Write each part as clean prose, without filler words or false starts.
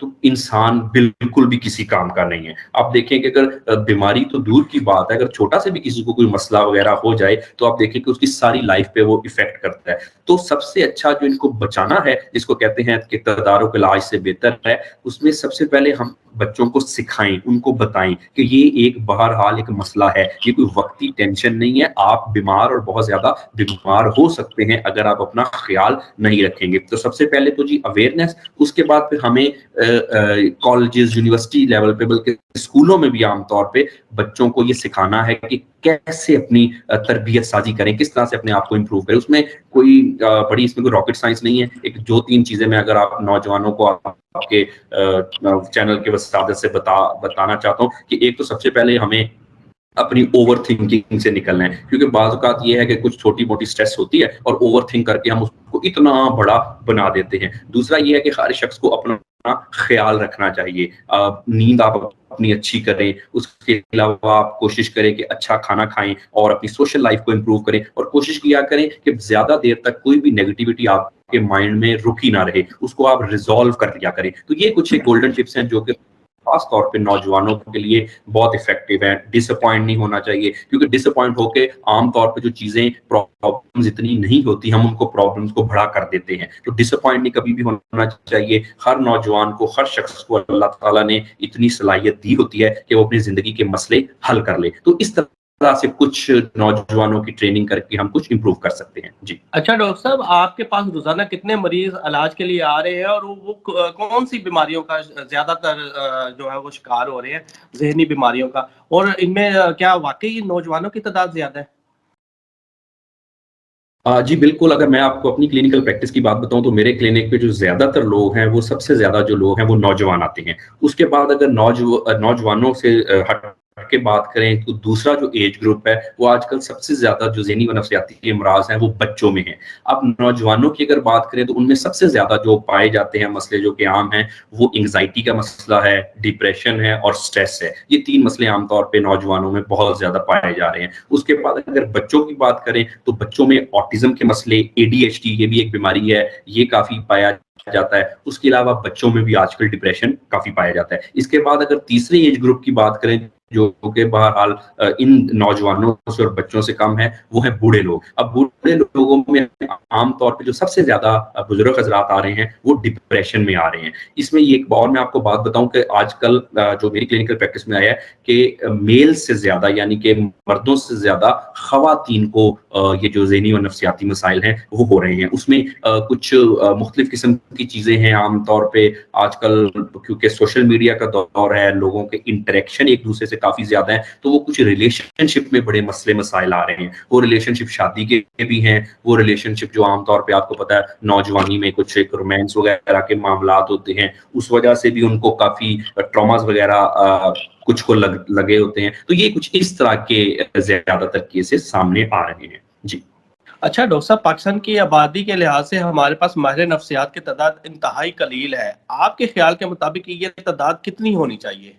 تو انسان بالکل بھی کسی کام کا نہیں ہے. آپ دیکھیں کہ اگر بیماری تو دور کی بات ہے، اگر چھوٹا سے بھی کسی کو کوئی مسئلہ وغیرہ ہو جائے تو آپ دیکھیں کہ اس کی ساری لائف پہ وہ افیکٹ کرتا ہے. تو سب سے اچھا جو ان کو بچانا ہے، جس کو کہتے ہیں کہ تدارک علاج سے بہتر ہے، اس میں سب سے پہلے ہم بچوں کو سکھائیں، ان کو بتائیں کہ یہ ایک بہرحال ایک مسئلہ ہے، یہ کوئی وقتی ٹینشن نہیں ہے، آپ بیمار اور بہت زیادہ بیمار ہو سکتے ہیں اگر آپ اپنا خیال نہیں رکھیں گے. تو سب سے پہلے تو جی اویئرنیس، اس کے بعد پھر ہمیں کالجز یونیورسٹی لیول پہ بلکہ اسکولوں میں بھی عام طور پہ بچوں کو یہ سکھانا ہے کہ کیسے اپنی تربیت سازی کریں، کس طرح سے اپنے آپ کو امپروو کریں. اس میں کوئی بڑی اس میں کوئی راکٹ سائنس نہیں ہے. ایک دو تین چیزیں میں اگر آپ نوجوانوں کو آپ کے چینل کے وسادت سے بتانا چاہتا ہوں کہ ایک تو سب سے پہلے ہمیں اپنی اوور تھنکنگ سے نکلنا ہے، کیونکہ بعض اوقات یہ ہے کہ کچھ چھوٹی موٹی سٹریس ہوتی ہے اور اوور تھنک کر کے ہم اس کو اتنا بڑا بنا دیتے ہیں. دوسرا یہ ہے کہ ہر شخص کو اپنا خیال رکھنا چاہیے. نیند آپ اپنی اچھی کریں، اس کے علاوہ آپ کوشش کریں کہ اچھا کھانا کھائیں اور اپنی سوشل لائف کو امپروو کریں، اور کوشش کیا کریں کہ زیادہ دیر تک کوئی بھی نیگیٹیوٹی آپ کے مائنڈ میں رکی نہ رہے، اس کو آپ ریزالو کر لیا کریں. تو یہ کچھ گولڈن ٹپس ہیں جو کہ خاص طور پہ نوجوانوں کے لیے بہت افیکٹو ہے. ڈس اپوائنٹ نہیں ہونا چاہیے، کیونکہ ڈس اپوائنٹ ہو کے عام طور پہ جو چیزیں پرابلمز اتنی نہیں ہوتی، ہم ان کو پرابلمز کو بڑا کر دیتے ہیں. تو ڈس اپوائنٹ نہیں کبھی بھی ہونا چاہیے. ہر نوجوان کو، ہر شخص کو اللہ تعالیٰ نے اتنی صلاحیت دی ہوتی ہے کہ وہ اپنی زندگی کے مسئلے حل کر لے. تو اس طرح سے کچھ نوجوانوں کی ٹریننگ کر کے ہم کچھ امپروو کر سکتے ہیں. جی اچھا ڈاکٹر صاحب، آپ کے پاس روزانہ کتنے مریض علاج کے لیے آ رہے ہیں، اور وہ کون سی بیماریوں کا زیادہ تر جو ہے وہ شکار ہو رہے ہیں، ذہنی بیماریوں کا، اور ان میں کیا واقعی نوجوانوں کی تعداد زیادہ ہے؟ جی بالکل. اگر میں آپ کو اپنی کلینکل پریکٹس کی بات بتاؤں تو میرے کلینک پہ جو زیادہ تر لوگ ہیں، وہ سب سے زیادہ جو لوگ ہیں وہ نوجوان آتے ہیں. اس کے بعد اگر نوجوانوں سے ہٹ کے بات کریں تو دوسرا جو ایج گروپ ہے وہ آج کل سب سے زیادہ جو ذہنی و نفسیاتی امراض ہیں وہ بچوں میں ہیں. اب نوجوانوں کی اگر بات کریں تو ان میں سب سے زیادہ جو پائے جاتے ہیں مسئلے جو کہ عام ہیں، وہ انگزائٹی کا مسئلہ ہے، ڈپریشن ہے اور سٹریس ہے. یہ تین مسئلے عام طور پہ نوجوانوں میں بہت زیادہ پائے جا رہے ہیں. اس کے بعد اگر بچوں کی بات کریں تو بچوں میں آٹزم کے مسئلے، ADHD، یہ بھی ایک بیماری ہے، یہ کافی پایا جاتا ہے. اس کے علاوہ بچوں میں بھی آج کل ڈپریشن کافی پایا جاتا ہے. اس کے بعد اگر تیسرے ایج گروپ کی بات کریں جو کہ بہرحال ان نوجوانوں سے اور بچوں سے کم ہے، وہ ہیں بوڑھے لوگ. اب بوڑھے لوگوں میں عام طور پہ جو سب سے زیادہ بزرگ حضرات آ رہے ہیں وہ ڈپریشن میں آ رہے ہیں. اس میں ایک اور میں آپ کو بات بتاؤں کہ آج کل جو میری کلینکل پریکٹس میں آیا ہے کہ میل سے زیادہ، یعنی کہ مردوں سے زیادہ خواتین کو یہ جو ذہنی اور نفسیاتی مسائل ہیں وہ ہو رہے ہیں. اس میں کچھ مختلف قسم کی چیزیں ہیں. عام طور پہ آج کل کیونکہ سوشل میڈیا کا دور ہے، لوگوں کے انٹریکشن ایک دوسرے سے کافی زیادہ ہیں، تو وہ کچھ ریلیشن شپ میں بڑے مسائل آ رہے ہیں. وہ ریلیشن شپ شادی کے بھی ہیں، وہ ریلیشن شپ جو عام طور پہ آپ کو پتا ہے نوجوانی میں کچھ ایک رومانس وغیرہ کے معاملات ہوتے ہیں، اس وجہ سے بھی ان کو کافی ٹراماز وغیرہ کچھ کو لگے ہوتے ہیں. تو یہ کچھ اس طرح کے زیادہ تر کیسز سامنے آ رہے ہیں. جی اچھا ڈاکٹر صاحب، پاکستان کی آبادی کے لحاظ سے ہمارے پاس ماہر نفسیات کی تعداد انتہائی قلیل ہے. آپ کے خیال کے مطابق یہ تعداد کتنی ہونی چاہیے؟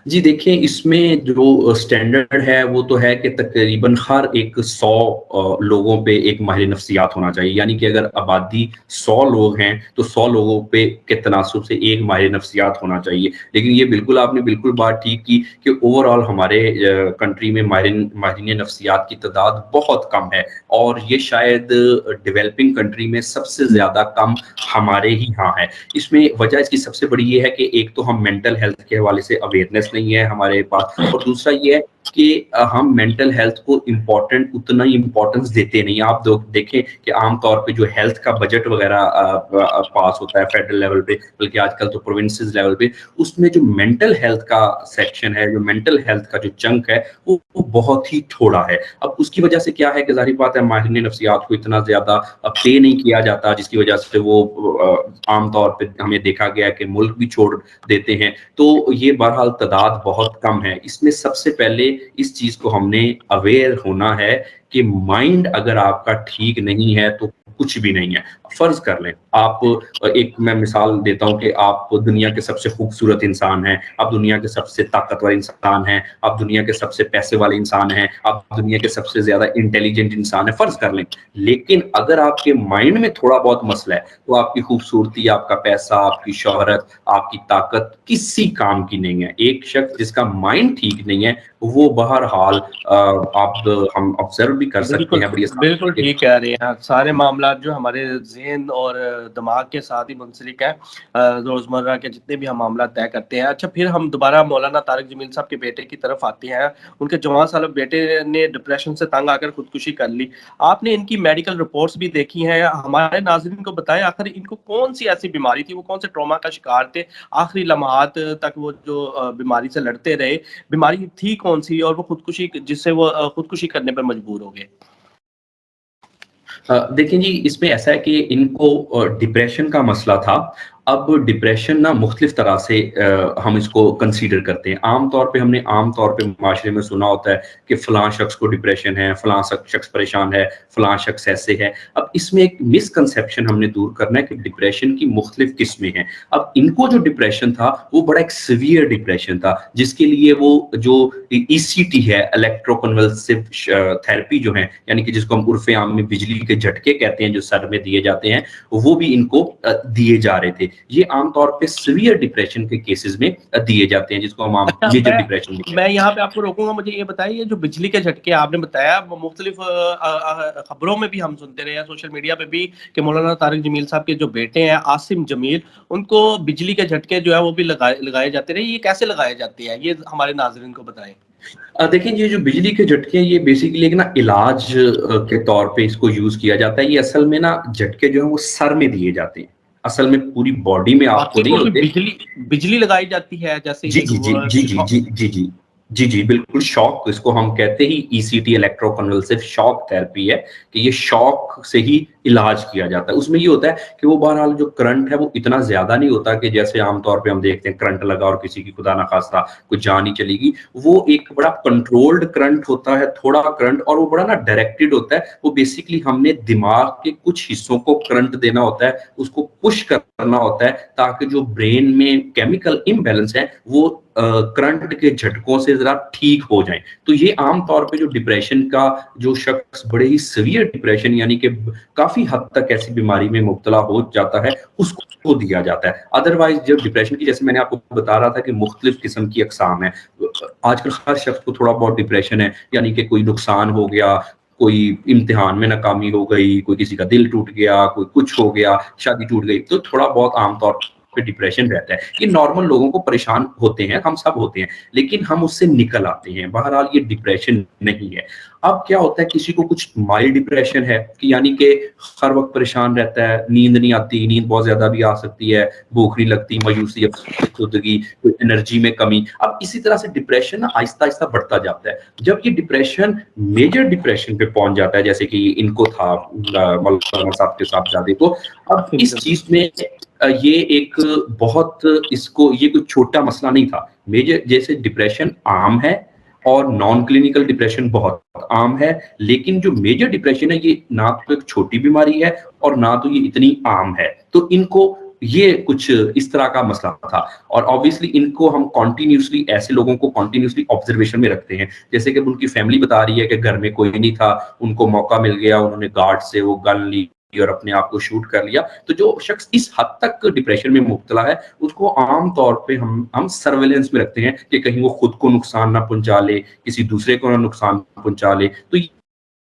جی دیکھیں، اس میں جو سٹینڈرڈ ہے وہ تو ہے کہ تقریباً ہر ایک 100 لوگوں پہ ایک ماہر نفسیات ہونا چاہیے. یعنی کہ اگر آبادی 100 لوگ ہیں تو 100 لوگوں پہ کے تناسب سے ایک ماہر نفسیات ہونا چاہیے. لیکن یہ بالکل آپ نے بالکل بات ٹھیک کی کہ اوور آل ہمارے کنٹری میں ماہرین نفسیات کی تعداد بہت کم ہے، اور یہ شاید ڈیولپنگ کنٹری میں سب سے زیادہ کم ہمارے ہی ہاں ہے. اس میں وجہ اس کی سب سے بڑی یہ ہے کہ ایک تو ہم مینٹل ہیلتھ کے حوالے سے اویئرنیس نہیں ہے ہمارے پاس، اور دوسرا یہ ہے کہ ہم مینٹل ہیلتھ کو اتنا ہی امپورٹنس دیتے نہیں. آپ دیکھیں کہ عام طور پہ جو ہیلتھ کا بجٹ وغیرہ پاس ہوتا ہے فیڈرل لیول پہ، بلکہ آج کل تو پروونسز لیول پہ، اس میں جو مینٹل ہیلتھ کا سیکشن ہے، جو مینٹل ہیلتھ کا جو چنک ہے وہ بہت ہی تھوڑا ہے. اب اس کی وجہ سے کیا ہے کہ ظاہر بات ہے ماہرین نفسیات کو اتنا زیادہ پے نہیں کیا جاتا، جس کی وجہ سے وہ عام طور پہ ہمیں دیکھا گیا کہ ملک بھی چھوڑ دیتے ہیں. تو یہ بہرحال تعداد بہت کم ہے. اس میں سب سے پہلے اس چیز کو ہم نے اویئر ہونا ہے کہ مائنڈ اگر آپ کا ٹھیک نہیں ہے تو کچھ بھی نہیں ہے. فرض کر لیں آپ ایک میں مثال دیتا ہوں کہ آپ دنیا کے سب سے خوبصورت انسان ہیں, آپ دنیا کے سب سے طاقتور انسان ہیں, آپ دنیا کے سب سے پیسے والے انسان ہیں, آپ دنیا کے سب سے زیادہ انٹیلیجنٹ انسان ہیں, فرض کر لیں. لیکن اگر آپ کے مائنڈ میں تھوڑا بہت مسئلہ ہے تو آپ کی خوبصورتی, آپ کا پیسہ, آپ کی شہرت, آپ کی طاقت کسی کام کی نہیں ہے. ایک شخص جس کا مائنڈ ٹھیک نہیں ہے وہ بہرحال آپ ہم آبزرو بھی کر سکتے بالکل ہیں بڑی بالکل آسانی ٹھیک کہہ رہے ہیں. سارے معاملات جو ہمارے ذہن اور دماغ کے ساتھ ہی منسلک ہیں, روزمرہ کے جتنے بھی ہم معاملات طے کرتے ہیں. اچھا, پھر ہم دوبارہ مولانا طارق جمیل صاحب کے بیٹے کی طرف آتے ہیں. ان کے جوان سالہ بیٹے نے ڈپریشن سے تنگ آ کر خودکشی کر لی. آپ نے ان کی میڈیکل رپورٹس بھی دیکھی ہیں, ہمارے ناظرین کو بتائیں آخر ان کو کون سی ایسی بیماری تھی, وہ کون سے ٹراما کا شکار تھے, آخری لمحات تک وہ جو بیماری سے لڑتے رہے, بیماری تھی کون سی اور وہ خودکشی جس سے وہ خودکشی کرنے پر مجبور ہو گئے. دیکھیں جی, اس میں ایسا ہے کہ ان کو ڈپریشن کا مسئلہ تھا. اب ڈپریشن نا مختلف طرح سے ہم اس کو کنسیڈر کرتے ہیں. عام طور پہ ہم نے عام طور پہ معاشرے میں سنا ہوتا ہے کہ فلاں شخص کو ڈپریشن ہے, فلاں شخص پریشان ہے, فلاں شخص ایسے ہے. اب اس میں ایک مس کنسیپشن ہم نے دور کرنا ہے کہ ڈپریشن کی مختلف قسمیں ہیں. اب ان کو جو ڈپریشن تھا وہ بڑا ایک سیویئر ڈپریشن تھا, جس کے لیے وہ جو ای سی ٹی ہے, الیکٹرو کنولسو تھراپی جو ہے, یعنی کہ جس کو ہم عرف عام میں بجلی کے جھٹکے کہتے ہیں جو سر میں دیے جاتے ہیں, وہ بھی ان کو دیے جا رہے تھے. یہ عام طور پہ سیویئر ڈپریشن کے کیسز میں دیے جاتے ہیں, جس کو ہم اچھا, میجر ڈپریشن بھی کہتے میں ہیں. یہاں پہ آپ کو روکوں گا. مجھے یہ بتائیے, یہ جو بجلی کے جھٹکے آپ نے بتایا, مختلف خبروں میں بھی ہم سنتے رہے ہیں, سوشل میڈیا پہ بھی, کہ مولانا طارق جمیل صاحب کے جو بیٹے ہیں عاصم جمیل, ان کو بجلی کے جھٹکے جو ہے وہ بھی لگائے جاتے رہے. یہ کیسے لگائے جاتے ہیں, یہ ہمارے ناظرین کو بتائیں. دیکھیں, یہ جو بجلی کے جھٹکے ہیں یہ بیسیکلی ایک نا علاج کے طور پہ اس کو یوز کیا جاتا ہے. یہ اصل میں نا جھٹکے جو ہیں وہ سر میں دیے جاتے ہیں, اصل میں پوری باڈی میں آپ کو باقی نہیں کو بھی ہوتے. بجلی لگائی جاتی ہے, جیسے جی یہ جی جی جی جی جی جی جی جی جی بالکل. شاک, اس کو ہم کہتے ہی ای سی ٹی, الیکٹرو کنولسو شاک تھراپی ہے, کہ یہ شاک سے ہی علاج کیا جاتا ہے. اس میں یہ ہوتا ہے کہ وہ بہرحال جو کرنٹ ہے وہ اتنا زیادہ نہیں ہوتا کہ جیسے عام طور پہ ہم دیکھتے ہیں کرنٹ لگا اور کسی کی خدا نخواستہ کوئی جان ہی چلے گی. وہ ایک بڑا کنٹرولڈ کرنٹ ہوتا ہے, تھوڑا کرنٹ, اور وہ بڑا نا ڈائریکٹڈ ہوتا ہے. وہ بیسیکلی ہم نے دماغ کے کچھ حصوں کو کرنٹ دینا ہوتا ہے, اس کو پش کرنا ہوتا ہے تاکہ جو برین میں کیمیکل امبیلنس ہے وہ کرنٹ کے جھٹکوں سے ذرا ٹھیک ہو جائیں. تو یہ عام طور پہ جو ڈپریشن کا جو شخص بڑے ہی سیویئر ڈپریشن یعنی کہ کافی حد تک ایسی بیماری میں مبتلا ہو جاتا ہے, اس کو دیا جاتا ہے. ادروائز جو ڈپریشن کی, جیسے میں نے آپ کو بتا رہا تھا کہ مختلف قسم کی اقسام ہیں. آج کل ہر شخص کو تھوڑا بہت ڈپریشن ہے, یعنی کہ کوئی نقصان ہو گیا, کوئی امتحان میں ناکامی ہو گئی, کوئی کسی کا دل ٹوٹ گیا, کوئی کچھ ہو گیا, شادی ٹوٹ گئی, تو تھوڑا بہت عام طور پہ ڈپریشن رہتا ہے. یہ نارمل لوگوں کو پریشان ہوتے ہیں, ہم سب ہوتے ہیں, لیکن ہم اس سے نکل آتے ہیں. بہرحال یہ ڈپریشن نہیں ہے. اب کیا ہوتا ہے, کسی کو کچھ مائلڈ ڈپریشن ہے, کہ یعنی کہ ہر وقت پریشان رہتا ہے, نیند نہیں آتی, نیند بہت زیادہ بھی آ سکتی ہے, بھوک نہیں لگتی, مایوسی, افسردگی, انرجی میں کمی. اب اسی طرح سے ڈپریشن آہستہ آہستہ بڑھتا جاتا ہے. جب یہ ڈپریشن میجر ڈپریشن پہ پہنچ جاتا ہے, جیسے کہ ان کو تھا مولانا صاحب کے صاحبزادے کو, اب اس چیز میں یہ ایک بہت, اس کو یہ کوئی چھوٹا مسئلہ نہیں تھا. میجر, جیسے ڈپریشن عام ہے اور نان کلینکل ڈپریشن بہت عام ہے, لیکن جو میجر ڈپریشن ہے یہ نہ تو ایک چھوٹی بیماری ہے اور نہ تو یہ اتنی عام ہے. تو ان کو یہ کچھ اس طرح کا مسئلہ تھا. اور obviously ان کو ہم کنٹینیوسلی, ایسے لوگوں کو کنٹینیوسلی آبزرویشن میں رکھتے ہیں, جیسے کہ ان کی فیملی بتا رہی ہے کہ گھر میں کوئی نہیں تھا, ان کو موقع مل گیا, انہوں نے گارڈ سے وہ گن لی اور اپنے آپ کو شوٹ کر لیا. تو جو شخص اس حد تک ڈپریشن میں مبتلا ہے اس کو عام طور پہ ہم سرویلنس میں رکھتے ہیں کہ کہیں وہ خود کو نقصان نہ پہنچا لے, کسی دوسرے کو نہ نقصان پہنچا لے. تو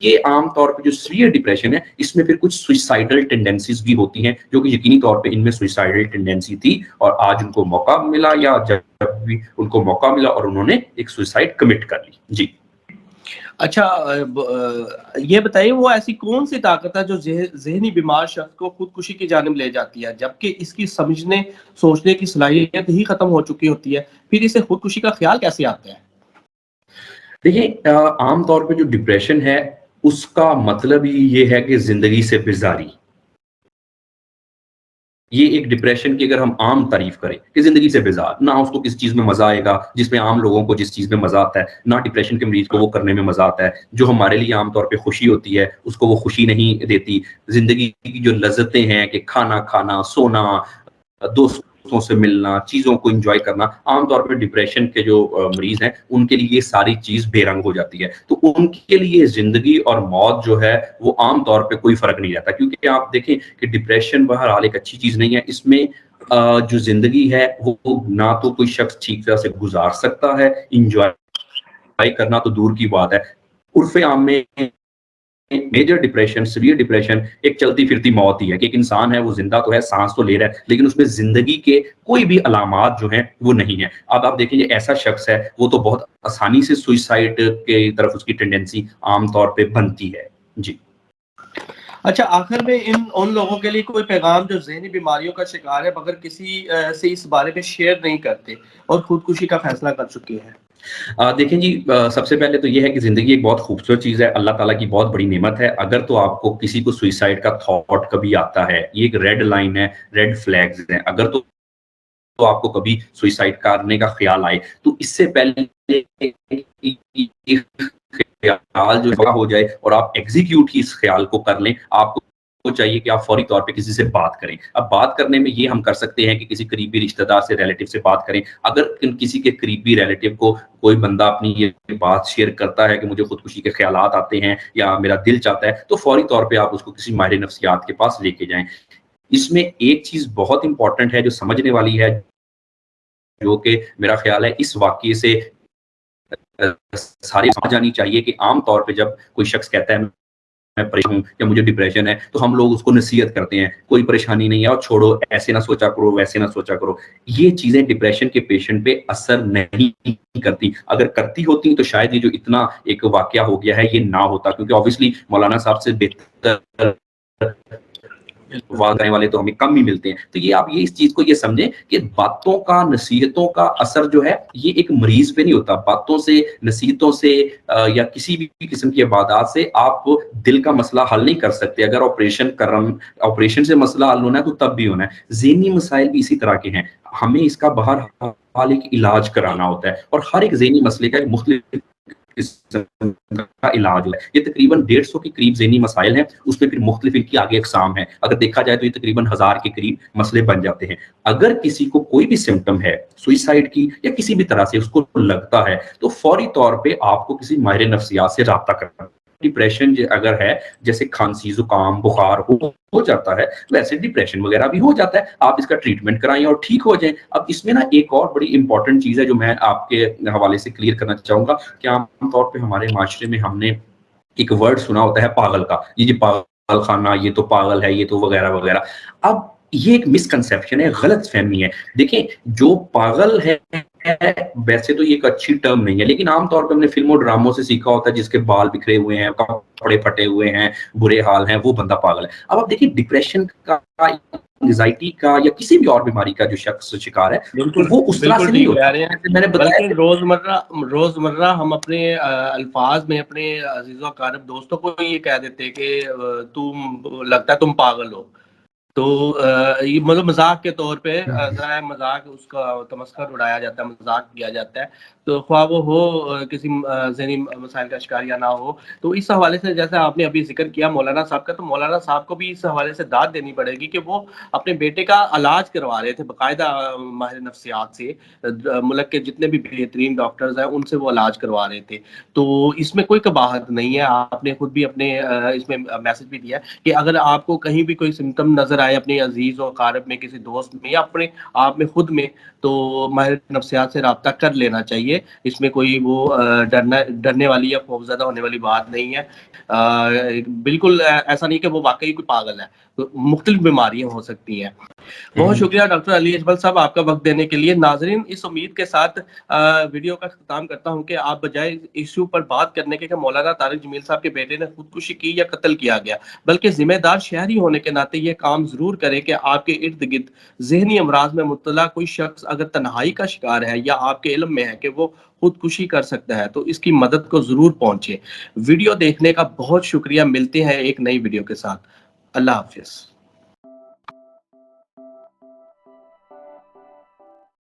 یہ عام طور پہ جو سیویئر ڈپریشن ہے اس میں پھر کچھ سوئسائڈل ٹینڈنسیز بھی ہوتی ہیں, جو کہ یقینی طور پہ ان میں سوئسائڈل ٹینڈنسی تھی, اور آج ان کو موقع ملا, یا جب بھی ان کو موقع ملا اور انہوں نے ایک سوئسائڈ کمٹ کر لی. جی اچھا, یہ بتائیے, وہ ایسی کون سی طاقت ہے جو ذہنی بیمار شخص کو خودکشی کی جانب لے جاتی ہے, جبکہ اس کی سمجھنے سوچنے کی صلاحیت ہی ختم ہو چکی ہوتی ہے, پھر اسے خودکشی کا خیال کیسے آتا ہے؟ دیکھیں, عام طور پہ جو ڈپریشن ہے اس کا مطلب ہی یہ ہے کہ زندگی سے بیزاری, یہ ایک ڈپریشن کی اگر ہم عام تعریف کریں کہ زندگی سے بیزار، نہ اس کو کسی چیز میں مزہ آئے گا جس میں عام لوگوں کو جس چیز میں مزہ آتا ہے، نہ ڈپریشن کے مریض کو وہ کرنے میں مزہ آتا ہے جو ہمارے لیے عام طور پہ خوشی ہوتی ہے اس کو وہ خوشی نہیں دیتی، زندگی کی جو لذتیں ہیں کہ کھانا کھانا، سونا، دوستوں سے ملنا، چیزوں کو انجوائے کرنا، عام طور پہ ڈپریشن کے جو مریض ہیں ان کے لیے یہ ساری چیز بے رنگ ہو جاتی ہے، تو ان کے لیے زندگی اور موت جو ہے وہ عام طور پہ کوئی فرق نہیں رہتا، کیونکہ آپ دیکھیں کہ ڈپریشن بہرحال ایک اچھی چیز نہیں ہے، اس میں جو زندگی ہے وہ نہ تو کوئی شخص ٹھیک طرح سے گزار سکتا ہے، انجوائے کرنا تو دور کی بات ہے، عرف عام میں میجر ڈپریشن، سیویئر ڈپریشن ایک چلتی پھرتی موت ہی ہے کہ ایک انسان ہے وہ زندہ تو ہے، سانس تو لے رہا ہے، لیکن اس میں زندگی کے کوئی بھی علامات جو ہیں وہ نہیں ہیں۔ اب آپ دیکھیں یہ ایسا شخص ہے وہ تو بہت آسانی سے سوئسائڈ کی طرف اس کی ٹینڈنسی عام طور پہ بنتی ہے۔ جی اچھا، آخر میں ان لوگوں کے لیے کوئی پیغام جو ذہنی بیماریوں کا شکار ہے مگر کسی سے اس بارے میں شیئر نہیں کرتے اور خودکشی کا فیصلہ کر چکے ہیں؟ دیکھیں جی، سب سے پہلے تو یہ ہے کہ زندگی ایک بہت خوبصورت چیز ہے، اللہ تعالیٰ کی بہت بڑی نعمت ہے، اگر تو آپ کو کسی کو سوئسائڈ کا تھاٹ کبھی آتا ہے، یہ ایک ریڈ لائن ہے، ریڈ فلیگز ہیں، اگر تو آپ کو کبھی سوئسائڈ کرنے کا خیال آئے تو اس سے پہلے خیال جو ہو جائے اور آپ ایگزیکیوٹ ہی اس خیال کو کر لیں، آپ کو چاہیے کہ آپ فوری طور پہ کسی سے بات کریں۔ اب بات کرنے میں یہ ہم کر سکتے ہیں کہ کسی قریبی رشتہ دار سے، ریلیٹو سے بات کریں، اگر کسی کے قریبی ریلیٹو کو کوئی بندہ اپنی یہ بات شیئر کرتا ہے کہ مجھے خودکشی کے خیالات آتے ہیں یا میرا دل چاہتا ہے، تو فوری طور پہ آپ اس کو کسی ماہر نفسیات کے پاس لے کے جائیں۔ اس میں ایک چیز بہت امپورٹنٹ ہے جو سمجھنے والی ہے، جو کہ میرا خیال ہے اس واقعے سے ساری سمجھ آنی چاہیے کہ عام طور پہ جب کوئی شخص کہتا ہے میں پریشان ہوں یا مجھے ڈپریشن ہے تو ہم لوگ اس کو نصیحت کرتے ہیں، کوئی پریشانی نہیں ہے اور چھوڑو، ایسے نہ سوچا کرو، ویسے نہ سوچا کرو۔ یہ چیزیں ڈپریشن کے پیشنٹ پہ اثر نہیں کرتی، اگر کرتی ہوتی تو شاید یہ جو اتنا ایک واقعہ ہو گیا ہے یہ نہ ہوتا، کیونکہ obviously مولانا صاحب سے بہتر کرنے والے تو ہمیں کم ہی ملتے ہیں۔ تو یہ آپ اس چیز کو یہ سمجھیں کہ باتوں کا، نصیحتوں کا اثر جو ہے یہ ایک مریض پہ نہیں ہوتا، باتوں سے، نصیحتوں سے یا کسی بھی قسم کی عبادات سے آپ دل کا مسئلہ حل نہیں کر سکتے۔ اگر آپریشن سے مسئلہ حل ہونا ہے تو تب بھی ہونا ہے۔ ذہنی مسائل بھی اسی طرح کے ہیں، ہمیں اس کا بہرحال ایک علاج کرانا ہوتا ہے، اور ہر ایک ذہنی مسئلے کا ایک مختلف قسم کا علاج ہے۔ یہ تقریباً 150 کے قریب ذہنی مسائل ہیں، اس میں پھر مختلف ان کی آگے اقسام ہیں، اگر دیکھا جائے تو یہ تقریباً 1000 کے قریب مسئلے بن جاتے ہیں۔ اگر کسی کو کوئی بھی سمٹم ہے سوئسائڈ کی یا کسی بھی طرح سے اس کو لگتا ہے تو فوری طور پہ آپ کو کسی ماہر نفسیات سے رابطہ کرنا۔ ڈپریشن اگر ہے، جیسے کھانسی، زکام، بخار ہو جاتا ہے، ویسے ڈپریشن وغیرہ بھی ہو جاتا ہے، آپ اس کا ٹریٹمنٹ کرائیں اور ٹھیک ہو جائیں۔ اب اس میں نا ایک اور بڑی امپورٹنٹ چیز ہے جو میں آپ کے حوالے سے کلیئر کرنا چاہوں گا کہ عام طور پہ ہمارے معاشرے میں ہم نے ایک ورڈ سنا ہوتا ہے پاگل کا، یہ جی پاگل خانہ، یہ تو پاگل ہے، یہ تو وغیرہ وغیرہ۔ اب یہ ایک مسکنسیپشن ہے، غلط فہمی ہے۔ دیکھیں جو پاگل ہے ویسے تو یہ ایک اچھی ٹرم نہیں ہے، لیکن عام طور پہ ہم نے فلموں ڈراموں سے سیکھا ہوتا ہے جس کے بال بکھرے ہوئے ہیں، کپڑے پھٹے ہوئے ہیں، برے حال ہیں، وہ بندہ پاگل ہے۔ اب آپ دیکھیں ڈپریشن کا، انگزائٹی کا یا کسی بھی اور بیماری کا جو شخص شکار ہے بالکل وہ اس طرح سے نہیں ٹھیک کہہ ہوتا، رہے ہیں، جیسے میں نے بتایا بلکہ روزمرہ ہم اپنے الفاظ میں اپنے عزیز و اقارب دوستوں کو یہ کہہ دیتے کہ تم لگتا ہے تم پاگل ہو، تو یہ مطلب مذاق کے طور پہ ذرائع مذاق اس کا تمسخر اڑایا جاتا ہے، مذاق کیا جاتا ہے، تو خواہ وہ ہو کسی ذہنی مسائل کا شکار یا نہ ہو۔ تو اس حوالے سے جیسے آپ نے ابھی ذکر کیا مولانا صاحب کا، تو مولانا صاحب کو بھی اس حوالے سے داد دینی پڑے گی کہ وہ اپنے بیٹے کا علاج کروا رہے تھے باقاعدہ ماہر نفسیات سے، ملک کے جتنے بھی بہترین ڈاکٹرز ہیں ان سے وہ علاج کروا رہے تھے۔ تو اس میں کوئی قباحت نہیں ہے، آپ نے خود بھی اپنے اس میں میسج بھی دیا کہ اگر آپ کو کہیں بھی کوئی سمٹم نظر آئے اپنے عزیز و اقارب میں، کسی دوست میں یا اپنے آپ میں خود میں، تو ماہر نفسیات سے رابطہ کر لینا چاہیے۔ اس میں کوئی وہ ڈرنے والی یا خوفزدہ ہونے والی بات نہیں ہے۔ بالکل ایسا نہیں کہ وہ واقعی کوئی پاگل ہے، مختلف بیماریاں ہو سکتی ہیں۔ بہت شکریہ ڈاکٹر علی اجمل صاحب آپ کا وقت دینے کے لیے۔ ناظرین اس امید کے ساتھ ویڈیو کا اختتام کرتا ہوں کہ آپ بجائے ایشو پر بات کرنے کے کہ مولانا طارق جمیل صاحب کے بیٹے نے خودکشی کی یا قتل کیا گیا، بلکہ ذمہ دار شہری ہونے کے ناطے یہ کام ضرور کرے کہ آپ کے ارد گرد ذہنی امراض میں مبتلا کوئی شخص اگر تنہائی کا شکار ہے یا آپ کے علم میں ہے کہ وہ خودکشی کر سکتا ہے تو اس کی مدد کو ضرور پہنچے۔ ویڈیو دیکھنے کا بہت شکریہ، ملتے ہیں ایک نئی ویڈیو کے ساتھ، اللہ حافظ۔